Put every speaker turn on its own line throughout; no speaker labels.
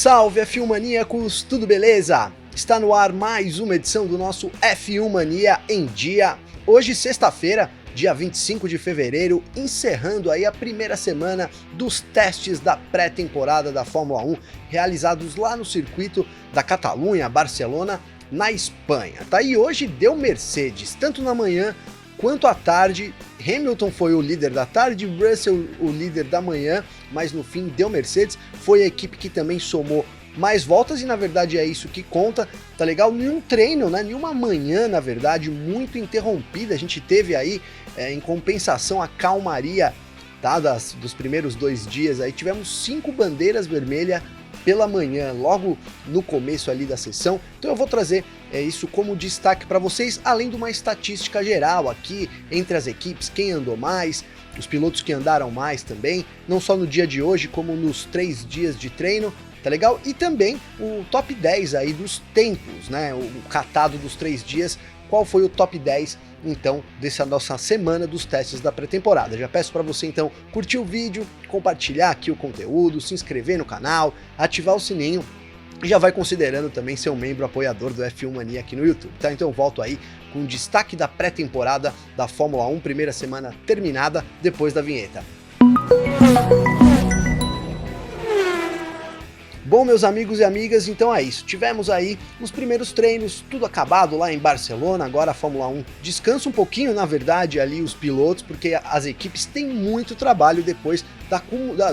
salve F1 Maníacos, tudo beleza? Está no ar mais uma edição do nosso F1 Mania em Dia. Hoje, sexta-feira, dia 25 de fevereiro, encerrando aí a primeira semana dos testes da pré-temporada da Fórmula 1, realizados lá no circuito da Catalunha, Barcelona, na Espanha. Tá? E hoje deu Mercedes, tanto na manhã quanto à tarde. Hamilton foi o líder da tarde, Russell o líder da manhã, mas no fim deu Mercedes, foi a equipe que também somou mais voltas e na verdade é isso que conta, tá legal? Nenhum treino, né? Nenhuma manhã, na verdade, muito interrompida, a gente teve aí, em compensação, a calmaria, tá? Dos primeiros 2 dias aí, tivemos 5 bandeiras vermelhas pela manhã, logo no começo ali da sessão, então eu vou trazer isso como destaque para vocês, além de uma estatística geral aqui, entre as equipes, quem andou mais, os pilotos que andaram mais também, não só no dia de hoje, como nos 3 dias de treino, tá legal? E também o top 10 aí dos tempos, né, o catado dos 3 dias, qual foi o top 10 então dessa nossa semana dos testes da pré-temporada. Já peço para você então curtir o vídeo, compartilhar aqui o conteúdo, se inscrever no canal, ativar o sininho e já vai considerando também ser um membro apoiador do F1 Mania aqui no YouTube, tá? Então eu volto aí com o destaque da pré-temporada da Fórmula 1, primeira semana terminada depois da vinheta. Bom, meus amigos e amigas, então é isso, tivemos aí os primeiros treinos, tudo acabado lá em Barcelona, agora a Fórmula 1 descansa um pouquinho, na verdade, ali os pilotos, porque as equipes têm muito trabalho depois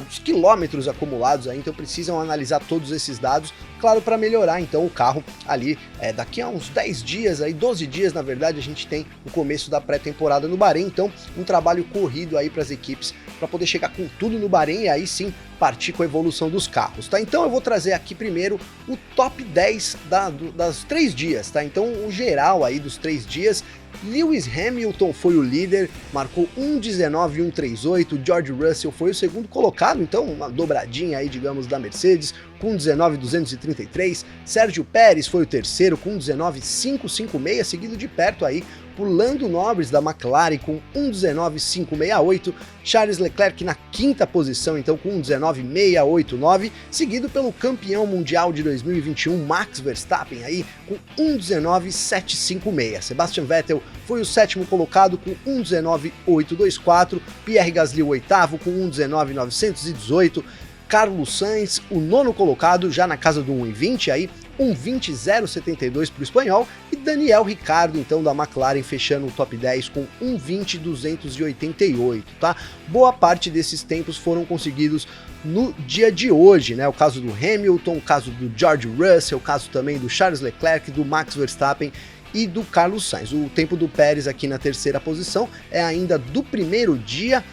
dos quilômetros acumulados aí, então precisam analisar todos esses dados, claro, para melhorar então o carro ali, daqui a uns 10 dias, aí 12 dias, na verdade, a gente tem o começo da pré-temporada no Bahrein, então um trabalho corrido aí para as equipes, para poder chegar com tudo no Bahrein e aí sim partir com a evolução dos carros, tá? Então eu vou trazer aqui primeiro o top 10 das 3 dias, tá? Então o geral aí dos 3 dias, Lewis Hamilton foi o líder, marcou 1:19.138, George Russell foi o segundo colocado, então uma dobradinha aí, digamos, da Mercedes, com 19.233, Sérgio Pérez foi o terceiro com 19.556, seguido de perto aí por Lando Norris da McLaren com 1:19.568, Charles Leclerc na quinta posição, então com 1:19.689, seguido pelo campeão mundial de 2021, Max Verstappen aí com 1:19.756. Sebastian Vettel foi o sétimo colocado com 1:19.824, Pierre Gasly o oitavo com 1:19.918, Carlos Sainz, o nono colocado, já na casa do 1:20 aí, 1:20.072 para o espanhol, e Daniel Ricciardo, então, da McLaren, fechando o top 10 com 1:20.288, tá? Boa parte desses tempos foram conseguidos no dia de hoje, né? O caso do Hamilton, o caso do George Russell, o caso também do Charles Leclerc, do Max Verstappen e do Carlos Sainz. O tempo do Pérez aqui na terceira posição é ainda do primeiro dia,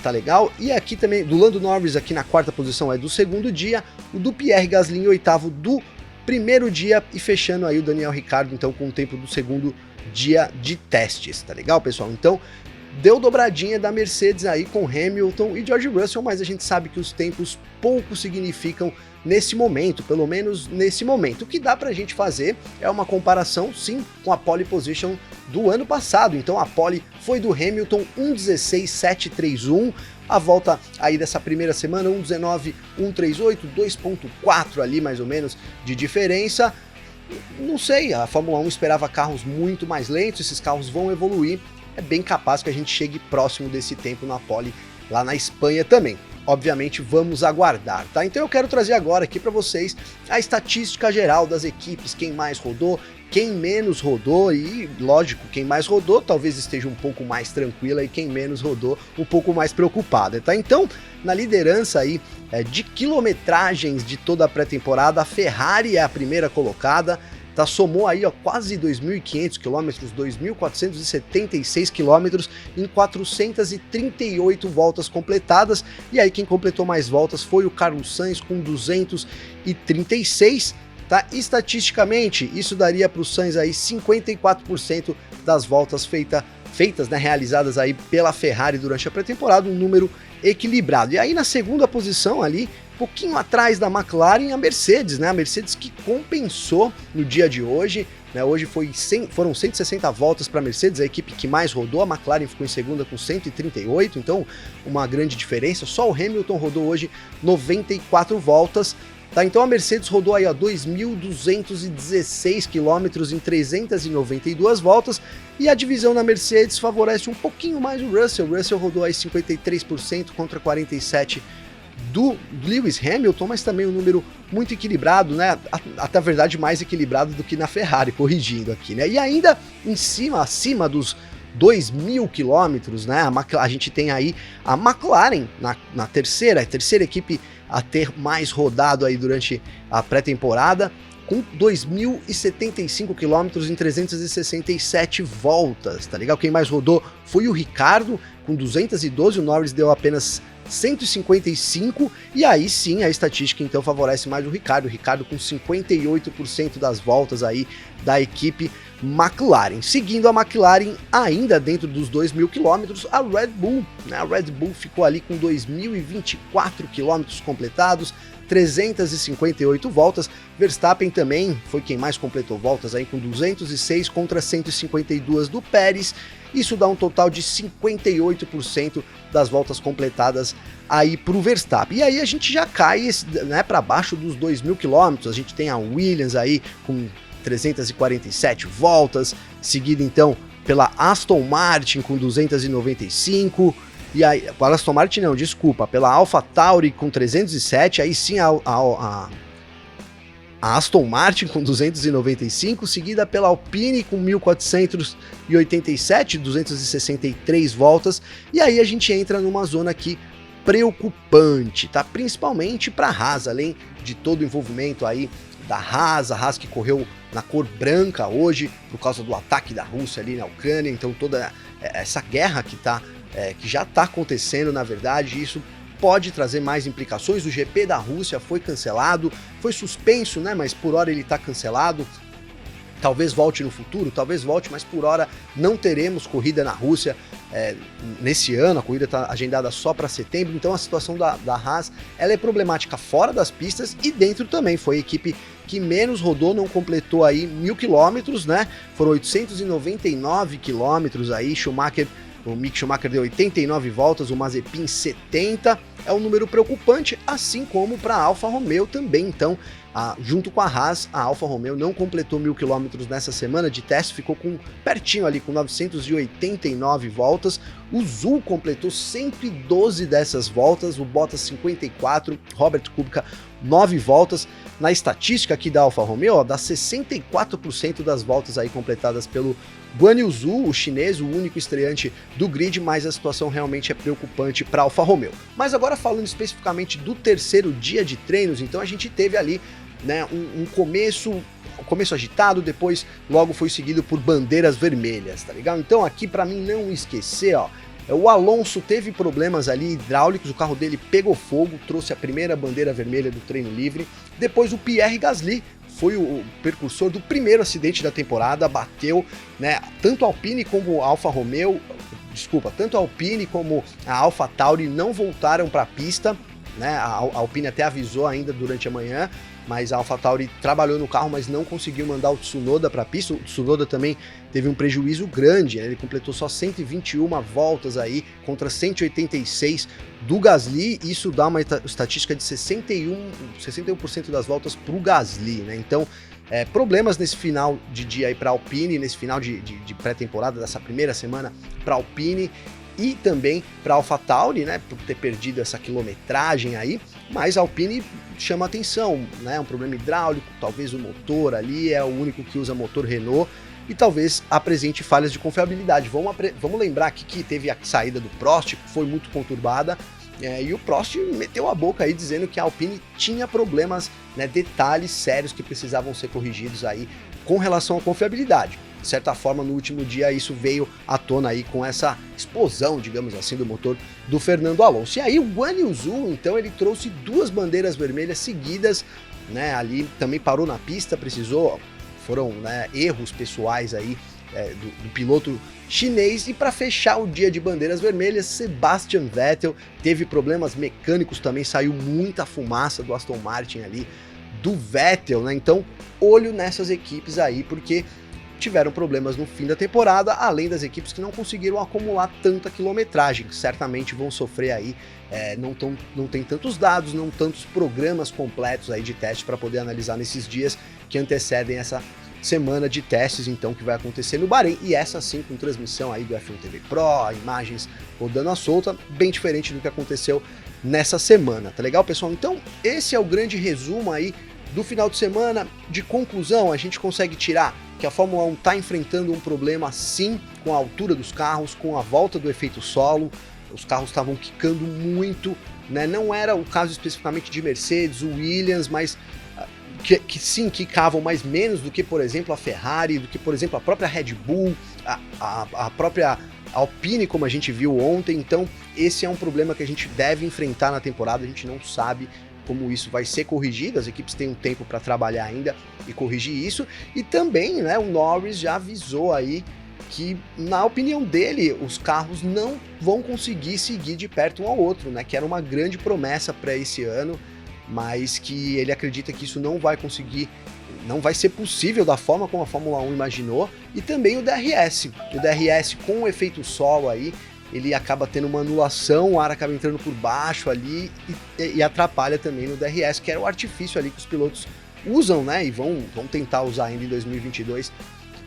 tá legal? E aqui também, do Lando Norris aqui na quarta posição é do segundo dia, o do Pierre Gasly em oitavo do primeiro dia e fechando aí o Daniel Ricciardo então com o tempo do segundo dia de testes, tá legal, pessoal? Então deu dobradinha da Mercedes aí com Hamilton e George Russell, mas a gente sabe que os tempos pouco significam nesse momento, pelo menos nesse momento. O que dá pra gente fazer é uma comparação, sim, com a pole position do ano passado. Então a pole foi do Hamilton, 1:16.731, a volta aí dessa primeira semana, 1:19.138, 2.4 ali mais ou menos de diferença. Não sei, a Fórmula 1 esperava carros muito mais lentos, esses carros vão evoluir, é bem capaz que a gente chegue próximo desse tempo na pole lá na Espanha também. Obviamente vamos aguardar, tá? Então eu quero trazer agora aqui para vocês a estatística geral das equipes, quem mais rodou, quem menos rodou e, lógico, quem mais rodou talvez esteja um pouco mais tranquila e quem menos rodou um pouco mais preocupada, tá? Então, na liderança aí de quilometragens de toda a pré-temporada, a Ferrari é a primeira colocada, tá? Somou aí ó, quase 2.500 quilômetros, 2.476 quilômetros em 438 voltas completadas, e aí quem completou mais voltas foi o Carlos Sainz com 236, tá? Estatisticamente, isso daria para o Sainz aí 54% das voltas feitas, né, realizadas aí pela Ferrari durante a pré-temporada, um número equilibrado. E aí na segunda posição ali, pouquinho atrás da McLaren, a Mercedes, né? A Mercedes que compensou no dia de hoje, né? Hoje foram 160 voltas para a Mercedes, a equipe que mais rodou, a McLaren ficou em segunda com 138, então uma grande diferença. Só o Hamilton rodou hoje 94 voltas, Tá, então a Mercedes rodou aí 2.216 km em 392 voltas, e a divisão na Mercedes favorece um pouquinho mais o Russell. O Russell rodou aí 53% contra 47% do Lewis Hamilton, mas também um número muito equilibrado, né? Até a verdade, mais equilibrado do que na Ferrari, corrigindo aqui, né? E ainda acima dos 2.000 quilômetros, né? A gente tem aí a McLaren na terceira equipe a ter mais rodado aí durante a pré-temporada, com 2.075 quilômetros em 367 voltas, tá legal? Quem mais rodou foi o Ricciardo, com 212, o Norris deu apenas 155, e aí sim a estatística então favorece mais o Ricciardo com 58% das voltas aí da equipe McLaren. Seguindo a McLaren, ainda dentro dos 2.000 quilômetros, a Red Bull, né? A Red Bull ficou ali com 2.024 quilômetros completados, 358 voltas. Verstappen também foi quem mais completou voltas aí, com 206 contra 152 do Pérez. Isso dá um total de 58% das voltas completadas aí para o Verstappen. E aí a gente já cai, né, para baixo dos 2.000 quilômetros. A gente tem a Williams aí com 347 voltas, seguida então pela Aston Martin com 295, e aí, pela Aston Martin não, desculpa, pela AlphaTauri com 307, aí sim a Aston Martin com 295, seguida pela Alpine com 1.487, 263 voltas, e aí a gente entra numa zona aqui preocupante, tá? Principalmente para a Haas, além de todo o envolvimento aí da Haas, a Haas que correu na cor branca hoje por causa do ataque da Rússia ali na Ucrânia, então toda essa guerra que já está acontecendo, na verdade, isso pode trazer mais implicações. O GP da Rússia foi cancelado, foi suspenso, né? Mas por hora ele está cancelado. Talvez volte no futuro, talvez volte, mas por hora não teremos corrida na Rússia nesse ano. A corrida está agendada só para setembro, então a situação da Haas ela é problemática fora das pistas e dentro também. Foi a equipe que menos rodou, não completou aí 1.000 quilômetros, né? Foram 899 quilômetros aí. O Mick Schumacher deu 89 voltas, o Mazepin 70, é um número preocupante, assim como para a Alfa Romeo também. Então, junto com a Haas, a Alfa Romeo não completou 1.000 quilômetros nessa semana de teste, ficou pertinho ali com 989 voltas. O Zul completou 112 dessas voltas, o Bottas 54, Robert Kubica 9 voltas. Na estatística aqui da Alfa Romeo, dá 64% das voltas aí completadas pelo Guan Yu Zhu, o chinês, o único estreante do grid, mas a situação realmente é preocupante para a Alfa Romeo. Mas agora falando especificamente do terceiro dia de treinos, então a gente teve ali, né, um começo agitado, depois logo foi seguido por bandeiras vermelhas, tá legal? Então aqui para mim não esquecer, ó, o Alonso teve problemas ali hidráulicos, o carro dele pegou fogo, trouxe a primeira bandeira vermelha do treino livre. Depois o Pierre Gasly foi o precursor do primeiro acidente da temporada, bateu, né, tanto a Alpine como a Alfa Romeo, tanto a Alpine como a AlphaTauri não voltaram para a pista, né? A Alpine até avisou ainda durante a manhã, mas a AlphaTauri trabalhou no carro, mas não conseguiu mandar o Tsunoda para a pista. O Tsunoda também teve um prejuízo grande, né? Ele completou só 121 voltas aí contra 186 do Gasly. Isso dá uma estatística de 61% das voltas para o Gasly, né? Então, problemas nesse final de dia aí para a Alpine, nesse final de pré-temporada dessa primeira semana para a Alpine e também para a AlphaTauri, né, por ter perdido essa quilometragem aí, mas a Alpine chama atenção, né, um problema hidráulico, talvez o motor ali é o único que usa motor Renault e talvez apresente falhas de confiabilidade. Vamos lembrar aqui que teve a saída do Prost, que foi muito conturbada, e o Prost meteu a boca aí dizendo que a Alpine tinha problemas, né, detalhes sérios que precisavam ser corrigidos aí com relação à confiabilidade. De certa forma, no último dia isso veio à tona aí com essa explosão, digamos assim, do motor do Fernando Alonso. E aí o Guan Yu Zhu, então, ele trouxe 2 bandeiras vermelhas seguidas, né, ali também parou na pista, foram, né, erros pessoais aí do piloto chinês. E para fechar o dia de bandeiras vermelhas, Sebastian Vettel teve problemas mecânicos também, saiu muita fumaça do Aston Martin ali, do Vettel, né? Então, olho nessas equipes aí, porque tiveram problemas no fim da temporada, além das equipes que não conseguiram acumular tanta quilometragem, que certamente vão sofrer aí, não tem tantos dados, não tantos programas completos aí de teste para poder analisar nesses dias que antecedem essa semana de testes, então, que vai acontecer no Bahrein, e essa sim com transmissão aí do F1 TV Pro, imagens rodando à solta, bem diferente do que aconteceu nessa semana, tá legal, pessoal? Então, esse é o grande resumo aí do final de semana. De conclusão, a gente consegue tirar que a Fórmula 1 está enfrentando um problema sim com a altura dos carros, com a volta do efeito solo. Os carros estavam quicando muito, né? Não era o caso especificamente de Mercedes, o Williams, mas que sim, quicavam mais menos do que, por exemplo, a Ferrari, do que, por exemplo, a própria Red Bull, a própria Alpine, como a gente viu ontem. Então, esse é um problema que a gente deve enfrentar na temporada, a gente não sabe como isso vai ser corrigido, as equipes têm um tempo para trabalhar ainda e corrigir isso, e também, né, o Norris já avisou aí que, na opinião dele, os carros não vão conseguir seguir de perto um ao outro, né, que era uma grande promessa para esse ano, mas que ele acredita que isso não vai conseguir, não vai ser possível da forma como a Fórmula 1 imaginou, e também o DRS com o efeito solo aí, ele acaba tendo uma anulação, o ar acaba entrando por baixo ali e atrapalha também no DRS, que era o artifício ali que os pilotos usam, né, e vão tentar usar ainda em 2022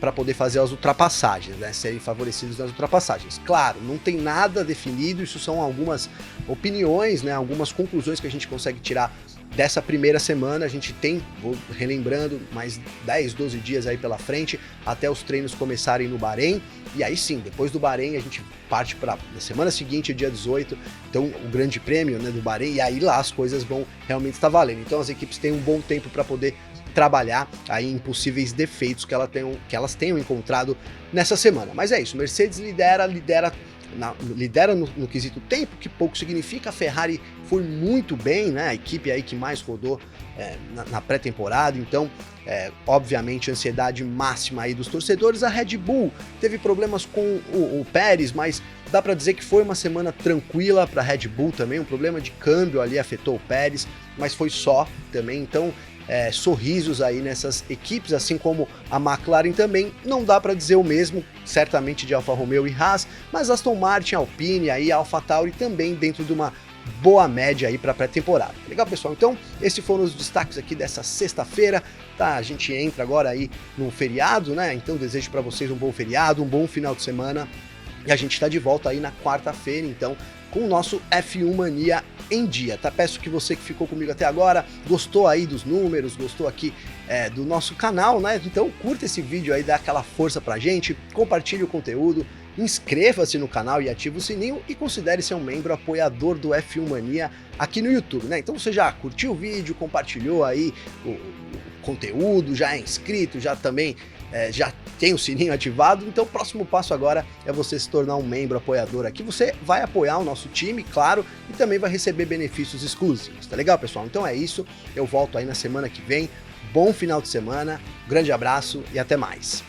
para poder fazer as ultrapassagens, né, serem favorecidos nas ultrapassagens. Claro, não tem nada definido, isso são algumas opiniões, né, algumas conclusões que a gente consegue tirar dessa primeira semana. A gente tem, vou relembrando, mais 10, 12 dias aí pela frente, até os treinos começarem no Bahrein, e aí sim, depois do Bahrein a gente parte para a semana seguinte, dia 18, então o grande prêmio, né, do Bahrein, e aí lá as coisas vão realmente estar valendo. Então as equipes têm um bom tempo para poder trabalhar aí em possíveis defeitos que elas tenham encontrado nessa semana. Mas é isso, Mercedes lidera no quesito tempo, que pouco significa. A Ferrari foi muito bem, né, a equipe aí que mais rodou na pré-temporada, então obviamente ansiedade máxima aí dos torcedores. A Red Bull teve problemas com o Pérez, mas dá para dizer que foi uma semana tranquila para a Red Bull também, um problema de câmbio ali afetou o Pérez, mas foi só também, então sorrisos aí nessas equipes, assim como a McLaren também. Não dá para dizer o mesmo, certamente, de Alfa Romeo e Haas, mas Aston Martin, Alpine, aí AlphaTauri também dentro de uma boa média aí para pré-temporada. Legal, pessoal? Então, esses foram os destaques aqui dessa sexta-feira, tá? A gente entra agora aí no feriado, né? Então, desejo para vocês um bom feriado, um bom final de semana, e a gente está de volta aí na quarta-feira, então, com o nosso F1 Mania em dia, tá? Peço que você que ficou comigo até agora, gostou aí dos números, gostou aqui do nosso canal, né? Então curta esse vídeo aí, dá aquela força pra gente, compartilhe o conteúdo, inscreva-se no canal e ative o sininho e considere ser um membro apoiador do F1 Mania aqui no YouTube, né? Então você já curtiu o vídeo, compartilhou aí o conteúdo, já é inscrito, já também já tem o sininho ativado, então o próximo passo agora é você se tornar um membro apoiador aqui. Você vai apoiar o nosso time, claro, e também vai receber benefícios exclusivos, tá legal, pessoal? Então é isso, eu volto aí na semana que vem, bom final de semana, grande abraço e até mais.